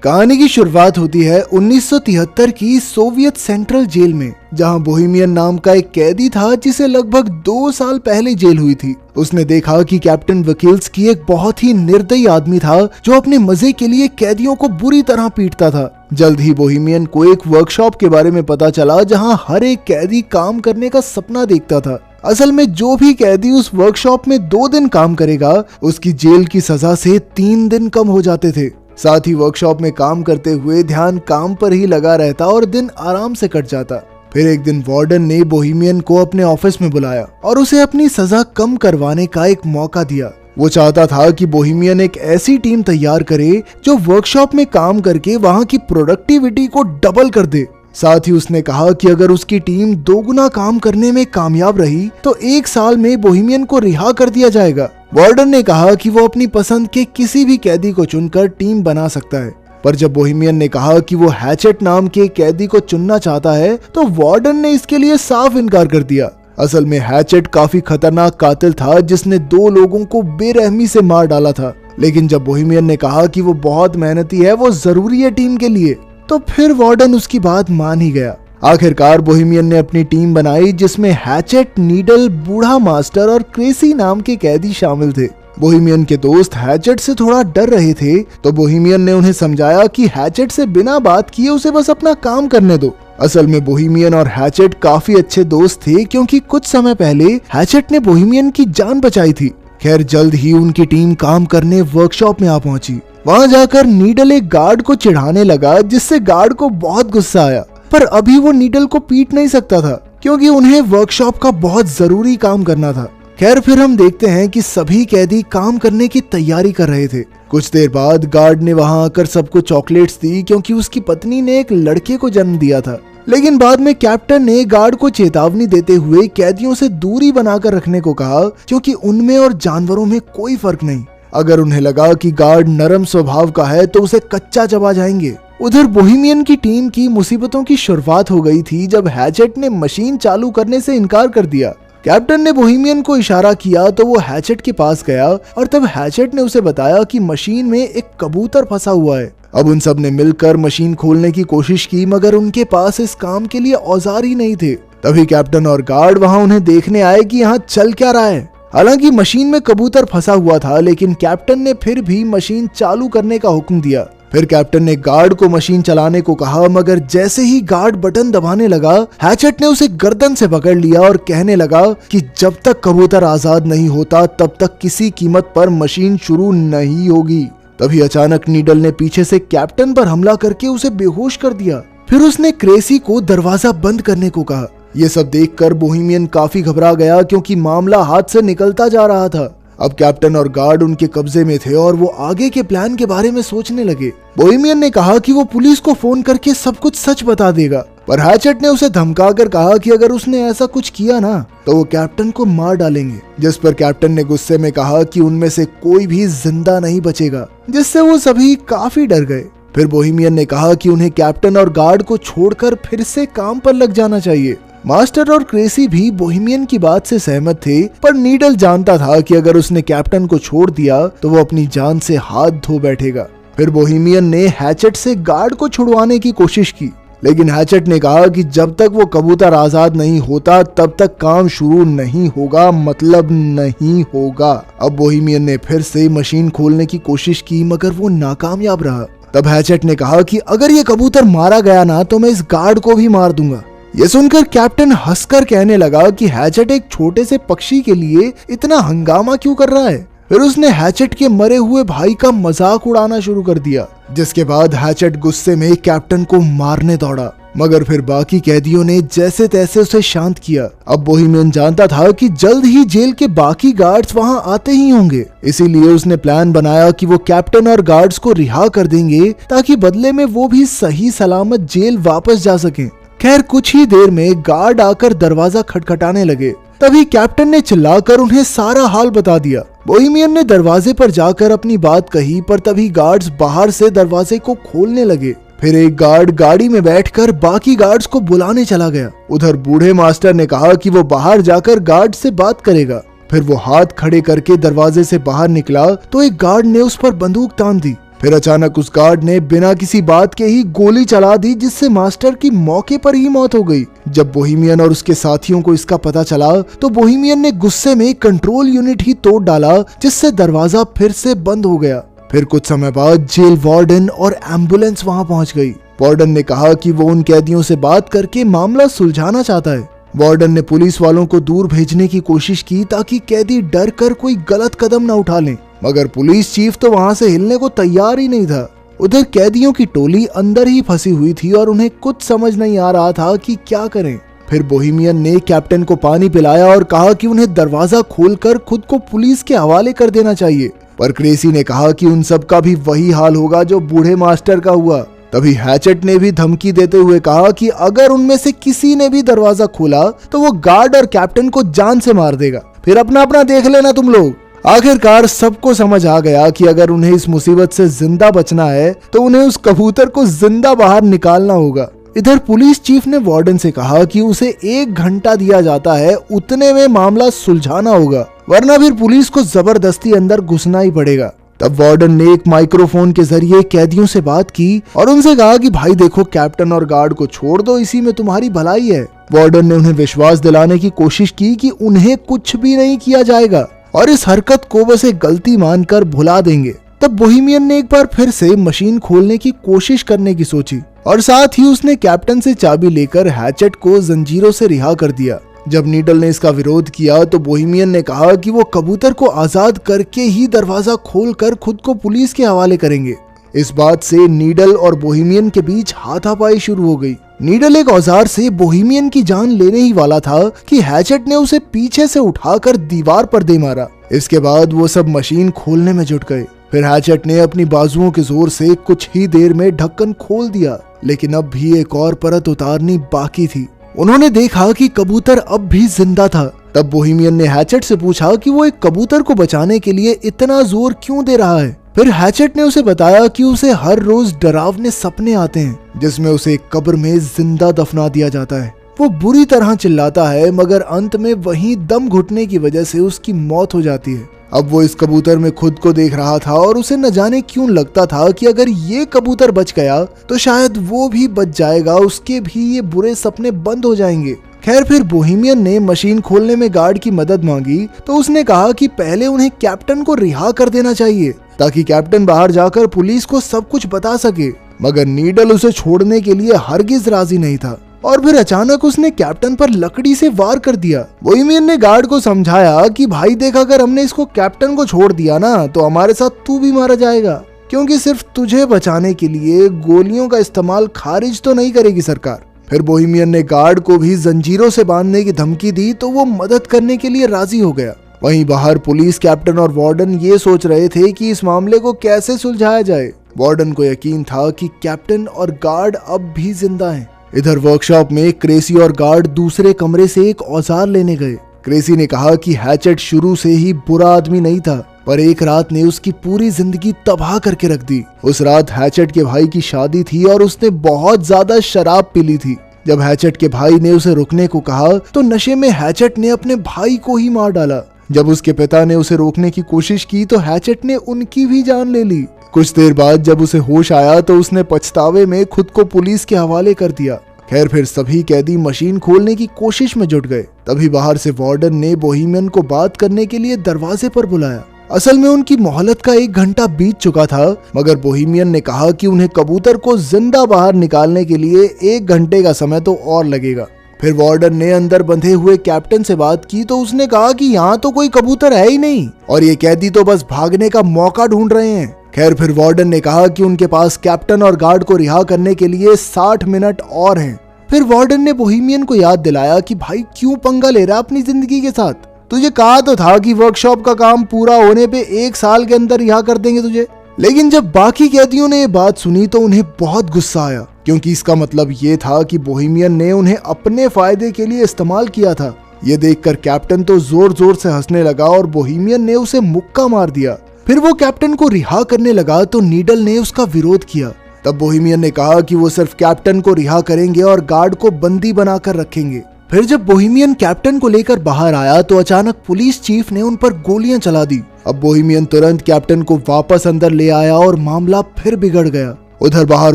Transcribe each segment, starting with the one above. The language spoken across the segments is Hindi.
कहानी की शुरुआत होती है 1973 की सोवियत सेंट्रल जेल में, जहां बोहेमियन नाम का एक कैदी था जिसे लगभग 2 साल पहले जेल हुई थी। उसने देखा कि कैप्टन वकील्स्की एक बहुत ही निर्दयी आदमी था जो अपने मजे के लिए कैदियों को बुरी तरह पीटता था। जल्द ही बोहेमियन को एक वर्कशॉप के बारे में पता चला जहां हर एक कैदी काम करने का सपना देखता था। असल में जो भी कैदी उस वर्कशॉप में 2 दिन काम करेगा उसकी जेल की सजा से 3 दिन कम हो जाते थे। साथ ही वर्कशॉप में काम करते हुए ध्यान काम पर ही लगा रहता और दिन आराम से कट जाता। फिर एक दिन वार्डन ने बोहेमियन को अपने ऑफिस में बुलाया और उसे अपनी सजा कम करवाने का एक मौका दिया। वो चाहता था कि बोहेमियन एक ऐसी टीम तैयार करे जो वर्कशॉप में काम करके वहां की प्रोडक्टिविटी को डबल कर दे। साथ ही उसने कहा कि अगर उसकी टीम 2 गुना काम करने में कामयाब रही तो 1 साल में बोहेमियन को रिहा कर दिया जाएगा। वार्डन ने कहा कि वो अपनी पसंद के किसी भी कैदी को चुनकर टीम बना सकता है, पर जब बोहेमियन ने कहा कि वो हैचेट नाम के कैदी को चुनना चाहता है तो वार्डन ने इसके लिए साफ इनकार कर दिया। असल में हैचेट काफी खतरनाक कातिल था जिसने 2 लोगों को बेरहमी से मार डाला था। लेकिन जब बोहेमियन ने कहा कि वो बहुत मेहनती है, वो जरूरी है टीम के लिए, तो फिर वार्डन उसकी बात मान ही गया। आखिरकार बोहेमियन ने अपनी टीम बनाई जिसमें हैचेट, नीडल, बूढ़ा मास्टर और क्रेसी नाम के कैदी शामिल थे। बोहेमियन के दोस्त हैचेट से थोड़ा डर रहे थे तो बोहेमियन ने उन्हें समझाया कि हैचेट से बिना बात किए उसे बस अपना काम करने दो। असल में बोहेमियन और हैचेट काफी अच्छे दोस्त थे क्योंकि कुछ समय पहले हैचेट ने बोहेमियन की जान बचाई थी। खैर जल्द ही उनकी टीम काम करने वर्कशॉप में आ पहुंची। वहां जाकर नीडल एक गार्ड को चिढ़ाने लगा जिससे गार्ड को बहुत गुस्सा आया, पर अभी वो नीडल को पीट नहीं सकता था क्योंकि उन्हें वर्कशॉप का बहुत जरूरी काम करना था। खैर फिर हम देखते हैं कि सभी कैदी काम करने की तैयारी कर रहे थे। कुछ देर बाद गार्ड ने वहां आकर सबको चॉकलेट्स दी क्योंकि उसकी पत्नी ने एक लड़के को जन्म दिया था। लेकिन बाद में कैप्टन ने गार्ड को चेतावनी देते हुए कैदियों से दूरी बनाकर रखने को कहा क्योंकि उनमें और जानवरों में कोई फर्क नहीं। अगर उन्हें लगा कि गार्ड नरम स्वभाव का है तो उसे कच्चा चबा जाएंगे। उधर बोहेमियन की टीम की मुसीबतों की शुरुआत हो गई थी जब हैचेट ने मशीन चालू करने से इनकार कर दिया। कैप्टन ने बोहेमियन को इशारा किया तो वो हैचेट के पास गया और तब हैचेट ने उसे बताया कि मशीन में एक कबूतर फंसा हुआ है। अब उन सब ने मिलकर मशीन खोलने की कोशिश की मगर उनके पास इस काम के लिए औजार ही नहीं थे। तभी कैप्टन और गार्ड वहां उन्हें देखने आए कि यहाँ चल क्या रहा है। हालांकि मशीन में कबूतर फंसा हुआ था लेकिन कैप्टन ने फिर भी मशीन चालू करने का हुक्म दिया। फिर कैप्टन ने गार्ड को मशीन चलाने को कहा मगर जैसे ही गार्ड बटन दबाने लगा हैचेट ने उसे गर्दन से पकड़ लिया और कहने लगा कि जब तक कबूतर आजाद नहीं होता तब तक किसी कीमत पर मशीन शुरू नहीं होगी। तभी अचानक नीडल ने पीछे से कैप्टन पर हमला करके उसे बेहोश कर दिया। फिर उसने क्रेसी को दरवाजा बंद करने को कहा। ये सब देखकर बोहेमियन काफी घबरा गया क्योंकि मामला हाथ से निकलता जा रहा था। अब कैप्टन और गार्ड उनके कब्जे में थे और वो आगे के प्लान के बारे में सोचने लगे। बोहेमियन ने कहा कि वो पुलिस को फोन करके सब कुछ सच बता देगा, पर हैचेट ने उसे धमकाकर कहा कि अगर उसने ऐसा कुछ किया ना तो वो कैप्टन को मार डालेंगे। जिस पर कैप्टन ने गुस्से में कहा कि उनमें से कोई भी जिंदा नहीं बचेगा, जिससे वो सभी काफी डर गए। फिर बोहेमियन ने कहा कि उन्हें कैप्टन और गार्ड को छोड़कर फिर से काम पर लग जाना चाहिए। मास्टर और क्रेसी भी बोहेमियन की बात से सहमत थे, पर नीडल जानता था कि अगर उसने कैप्टन को छोड़ दिया तो वो अपनी जान से हाथ धो बैठेगा। फिर बोहेमियन ने हैचेट से गार्ड को छुड़वाने की कोशिश की, लेकिन हैचेट ने कहा कि जब तक वो कबूतर आजाद नहीं होता तब तक काम शुरू नहीं होगा, मतलब नहीं होगा। अब बोहेमियन ने फिर से मशीन खोलने की कोशिश की मगर वो नाकामयाब रहा। तब हैचेट ने कहा कि अगर ये कबूतर मारा गया ना तो मैं इस गार्ड को भी मार दूंगा। ये सुनकर कैप्टन हंसकर कहने लगा कि हैचेट एक छोटे से पक्षी के लिए इतना हंगामा क्यों कर रहा है। फिर उसने हैचेट के मरे हुए भाई का मजाक उड़ाना शुरू कर दिया, जिसके बाद हैचेट गुस्से में कैप्टन को मारने दौड़ा, मगर फिर बाकी कैदियों ने जैसे तैसे उसे शांत किया। अब बोहेमियन जानता था कि जल्द ही जेल के बाकी गार्ड्स वहां आते ही होंगे, इसीलिए उसने प्लान बनाया कि वो कैप्टन और गार्ड्स को रिहा कर देंगे ताकि बदले में वो भी सही सलामत जेल वापस जा सकें। खैर कुछ ही देर में गार्ड आकर दरवाजा खटखटाने लगे। तभी कैप्टन ने चिल्लाकर उन्हें सारा हाल बता दिया। बोहेमियन ने दरवाजे पर जाकर अपनी बात कही, पर तभी गार्ड्स बाहर से दरवाजे को खोलने लगे। फिर एक गार्ड गाड़ी में बैठकर बाकी गार्ड्स को बुलाने चला गया। उधर बूढ़े मास्टर ने कहा कि वो बाहर जाकर गार्ड से बात करेगा। फिर वो हाथ खड़े करके दरवाजे से बाहर निकला तो एक गार्ड ने उस पर बंदूक तान दी। फिर अचानक उस गार्ड ने बिना किसी बात के ही गोली चला दी, जिससे मास्टर की मौके पर ही मौत हो गई। जब बोहेमियन और उसके साथियों को इसका पता चला तो बोहेमियन ने गुस्से में कंट्रोल यूनिट ही तोड़ डाला, जिससे दरवाजा फिर से बंद हो गया। फिर कुछ समय बाद जेल वार्डन और एम्बुलेंस वहां पहुंच गई। वार्डन ने कहा कि वो उन कैदियों से बात करके मामला सुलझाना चाहता है। वार्डन ने पुलिस वालों को दूर भेजने की कोशिश की ताकि कैदी डर कर कोई गलत कदम न उठा लें, मगर पुलिस चीफ तो वहां से हिलने को तैयार ही नहीं था। उधर कैदियों की टोली अंदर ही फंसी हुई थी और उन्हें कुछ समझ नहीं आ रहा था कि क्या करें। फिर बोहेमियन ने कैप्टन को पानी पिलाया और कहा कि उन्हें दरवाजा खोलकर खुद को पुलिस के हवाले कर देना चाहिए, पर क्रेसी ने कहा कि उन सब का भी वही हाल होगा जो बूढ़े मास्टर का हुआ। तभी हैचेट ने भी धमकी देते हुए कहा कि अगर उनमें से किसी ने भी दरवाजा खोला तो वो गार्ड और कैप्टन को जान से मार देगा, फिर अपना अपना देख लेना तुम लोग। आखिरकार सबको समझ आ गया कि अगर उन्हें इस मुसीबत से जिंदा बचना है तो उन्हें उस कबूतर को जिंदा बाहर निकालना होगा। इधर पुलिस चीफ ने वार्डन से कहा कि उसे 1 घंटा दिया जाता है, उतने में मामला सुलझाना होगा, वरना फिर पुलिस को जबरदस्ती अंदर घुसना ही पड़ेगा। तब वार्डन ने एक माइक्रोफोन के जरिए कैदियों से बात की और उनसे कहा कि भाई देखो, कैप्टन और गार्ड को छोड़ दो, इसी में तुम्हारी भलाई है। वार्डन ने उन्हें विश्वास दिलाने की कोशिश की कि उन्हें कुछ भी नहीं किया जाएगा और इस हरकत को बस एक गलती मानकर भुला देंगे। तब बोहेमियन ने एक बार फिर से मशीन खोलने की कोशिश करने की सोची और साथ ही उसने कैप्टन से चाबी लेकर हैचेट को जंजीरों से रिहा कर दिया। जब नीडल ने इसका विरोध किया तो बोहेमियन ने कहा कि वो कबूतर को आजाद करके ही दरवाजा खोलकर खुद को पुलिस के हवाले करेंगे। इस बात से नीडल और बोहेमियन के बीच हाथापाई शुरू हो गई। नीडल एक औजार से बोहेमियन की जान लेने ही वाला था कि हैचेट ने उसे पीछे से उठाकर दीवार पर दे मारा। इसके बाद वो सब मशीन खोलने में जुट गए। फिर हैचेट ने अपनी बाजुओं के जोर से कुछ ही देर में ढक्कन खोल दिया, लेकिन अब भी एक और परत उतारनी बाकी थी। उन्होंने देखा कि कबूतर अब भी जिंदा था। तब बोहेमियन ने हैचेट से पूछा कि वो एक कबूतर को बचाने के लिए इतना जोर क्यों दे रहा है। फिर हैचेट ने उसे बताया कि उसे हर रोज डरावने सपने आते हैं जिसमें उसे एक कब्र में जिंदा दफना दिया जाता है। वो बुरी तरह चिल्लाता है, मगर अंत में वहीं दम घुटने की वजह से उसकी मौत हो जाती है। अब वो इस कबूतर में खुद को देख रहा था और उसे न जाने क्यों लगता था कि अगर ये कबूतर बच गया तो शायद वो भी बच जाएगा, उसके भी ये बुरे सपने बंद हो जाएंगे। खैर, फिर बोहेमियन ने मशीन खोलने में गार्ड की मदद मांगी तो उसने कहा कि पहले उन्हें कैप्टन को रिहा कर देना चाहिए ताकि कैप्टन बाहर जाकर पुलिस को सब कुछ बता सके, मगर नीडल उसे छोड़ने के लिए हरगिज राजी नहीं था और फिर अचानक उसने कैप्टन पर लकड़ी से वार कर दिया। बोहेमियन ने गार्ड को समझाया कि भाई देख, अगर हमने इसको कैप्टन को छोड़ दिया ना तो हमारे साथ तू भी मारा जाएगा, क्योंकि सिर्फ तुझे बचाने के लिए गोलियों का इस्तेमाल खारिज तो नहीं करेगी सरकार। फिर बोहेमियन ने गार्ड को भी जंजीरों से बांधने की धमकी दी तो वो मदद करने के लिए राजी हो गया। वहीं बाहर पुलिस, कैप्टन और वार्डन ये सोच रहे थे कि इस मामले को कैसे सुलझाया जाए। वार्डन को यकीन था कि कैप्टन और गार्ड अब भी जिंदा हैं। इधर वर्कशॉप में क्रेसी और गार्ड दूसरे कमरे से एक औजार लेने गए। क्रेसी ने कहा कि हैचेट शुरू से ही बुरा आदमी नहीं था, पर एक रात ने उसकी पूरी जिंदगी तबाह करके रख दी। उस रात हैचेट के भाई की शादी थी और उसने बहुत ज्यादा शराब पी ली थी। जब हैचेट के भाई ने उसे रुकने को कहा तो नशे में हैचेट ने अपने भाई को ही मार डाला। जब उसके पिता ने उसे रोकने की कोशिश की तो हैचेट ने उनकी भी जान ले ली। कुछ देर बाद जब उसे होश आया तो उसने पछतावे में खुद को पुलिस के हवाले कर दिया। खैर, फिर सभी कैदी मशीन खोलने की कोशिश में जुट गए। तभी बाहर से वार्डन ने बोहेमियन को बात करने के लिए दरवाजे पर बुलाया। असल में उनकी मोहलत का 1 घंटा बीत चुका था, मगर बोहेमियन ने कहा कि उन्हें कबूतर को जिंदा बाहर निकालने के लिए 1 घंटे का समय तो और लगेगा। फिर वार्डन ने अंदर बंधे हुए कैप्टन से बात की तो उसने कहा कि यहाँ तो कोई कबूतर है ही नहीं और ये कैदी तो बस भागने का मौका ढूंढ रहे हैं। खैर, फिर वार्डन ने कहा कि उनके पास कैप्टन और गार्ड को रिहा करने के लिए 60 मिनट और हैं। फिर वार्डन ने बोहेमियन को याद दिलाया कि भाई क्यों पंगा ले रहा अपनी जिंदगी के साथ, तुझे कहा तो था कि वर्कशॉप का काम पूरा होने पे 1 साल के अंदर रिहा कर देंगे तुझे। लेकिन जब बाकी कैदियों ने ये बात सुनी तो उन्हें बहुत गुस्सा आया, क्योंकि इसका मतलब ये था कि बोहेमियन ने उन्हें अपने फायदे के लिए इस्तेमाल किया था। ये देखकर कैप्टन तो जोर जोर से हंसने लगा और बोहेमियन ने उसे मुक्का मार दिया। फिर वो कैप्टन को रिहा करने लगा तो नीडल ने उसका विरोध किया। तब बोहेमियन ने कहा कि वो सिर्फ कैप्टन को रिहा करेंगे और गार्ड को बंदी बनाकर रखेंगे। फिर जब बोहेमियन कैप्टन को लेकर बाहर आया तो अचानक पुलिस चीफ ने उन पर गोलियां चला दी। अब बोहेमियन तुरंत कैप्टन को वापस अंदर ले आया और मामला फिर बिगड़ गया। उधर बाहर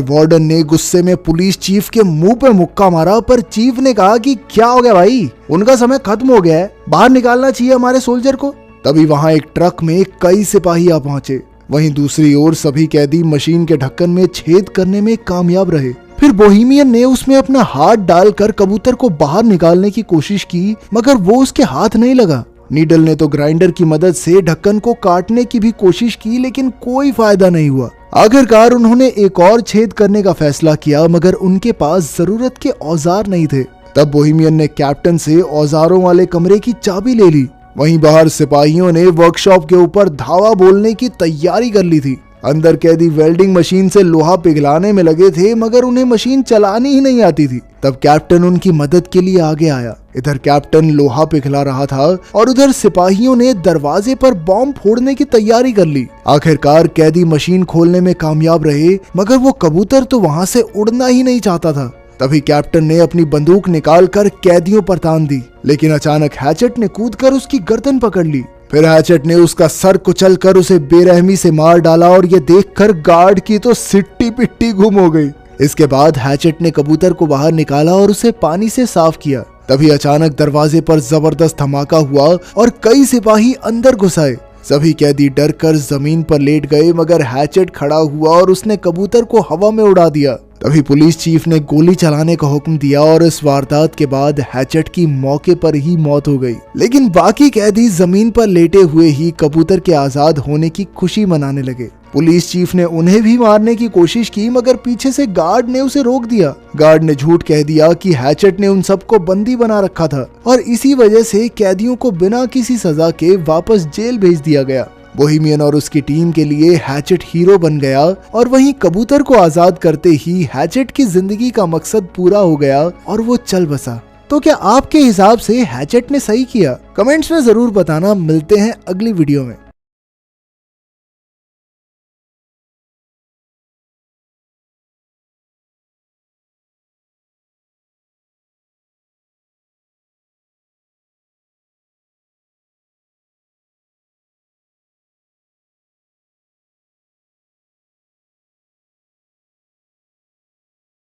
वार्डन ने गुस्से में पुलिस चीफ के मुंह पे मुक्का मारा, पर चीफ ने कहा कि क्या हो गया भाई, उनका समय खत्म हो गया है, बाहर निकालना चाहिए हमारे सोल्जर को। तभी वहां एक ट्रक में कई सिपाही आ पहुंचे। वहीं दूसरी ओर सभी कैदी मशीन के ढक्कन में छेद करने में कामयाब रहे। फिर बोहेमियन ने उसमें अपना हाथ डालकर कबूतर को बाहर निकालने की कोशिश की, मगर वो उसके हाथ नहीं लगा। नीडल ने तो ग्राइंडर की मदद से ढक्कन को काटने की भी कोशिश की, लेकिन कोई फायदा नहीं हुआ। आखिरकार उन्होंने एक और छेद करने का फैसला किया, मगर उनके पास जरूरत के औजार नहीं थे। तब बोहेमियन ने कैप्टन से औजारों वाले कमरे की चाबी ले ली। वहीं बाहर सिपाहियों ने वर्कशॉप के ऊपर धावा बोलने की तैयारी कर ली थी। अंदर कैदी वेल्डिंग मशीन से लोहा पिघलाने में लगे थे, मगर उन्हें मशीन चलानी ही नहीं आती थी। तब कैप्टन उनकी मदद के लिए आगे आया। इधर कैप्टन लोहा पिघला रहा था और उधर सिपाहियों ने दरवाजे पर बॉम्ब फोड़ने की तैयारी कर ली। आखिरकार कैदी मशीन खोलने में कामयाब रहे, मगर वो कबूतर तो वहां से उड़ना ही नहीं चाहता था। तभी कैप्टन ने अपनी बंदूक निकालकर कैदियों पर तान दी, लेकिन अचानक हैचेट ने कूदकर उसकी गर्दन पकड़ ली। फिर हैचेट ने उसका सर कुचलकर उसे बेरहमी से मार डाला और ये देखकर गार्ड की तो सिट्टी पिट्टी गुम हो गई। इसके बाद हैचेट ने कबूतर को बाहर निकाला और उसे पानी से साफ किया। तभी अचानक दरवाजे पर जबरदस्त धमाका हुआ और कई सिपाही अंदर घुस आए। सभी कैदी डर कर जमीन पर लेट गए, मगर हैचेट खड़ा हुआ और उसने कबूतर को हवा में उड़ा दिया। तभी पुलिस चीफ ने गोली चलाने का हुक्म दिया और इस वारदात के बाद हैचेट की मौके पर ही मौत हो गई। लेकिन बाकी कैदी जमीन पर लेटे हुए ही कबूतर के आजाद होने की खुशी मनाने लगे। पुलिस चीफ ने उन्हें भी मारने की कोशिश की, मगर पीछे से गार्ड ने उसे रोक दिया। गार्ड ने झूठ कह दिया कि हैचेट ने उन सबको बंदी बना रखा था और इसी वजह से कैदियों को बिना किसी सजा के वापस जेल भेज दिया गया। बोहेमियन और उसकी टीम के लिए हैचेट हीरो बन गया और वहीं कबूतर को आजाद करते ही हैचेट की जिंदगी का मकसद पूरा हो गया और वो चल बसा। तो क्या आपके हिसाब से हैचेट ने सही किया? कमेंट्स में जरूर बताना। मिलते हैं अगली वीडियो में।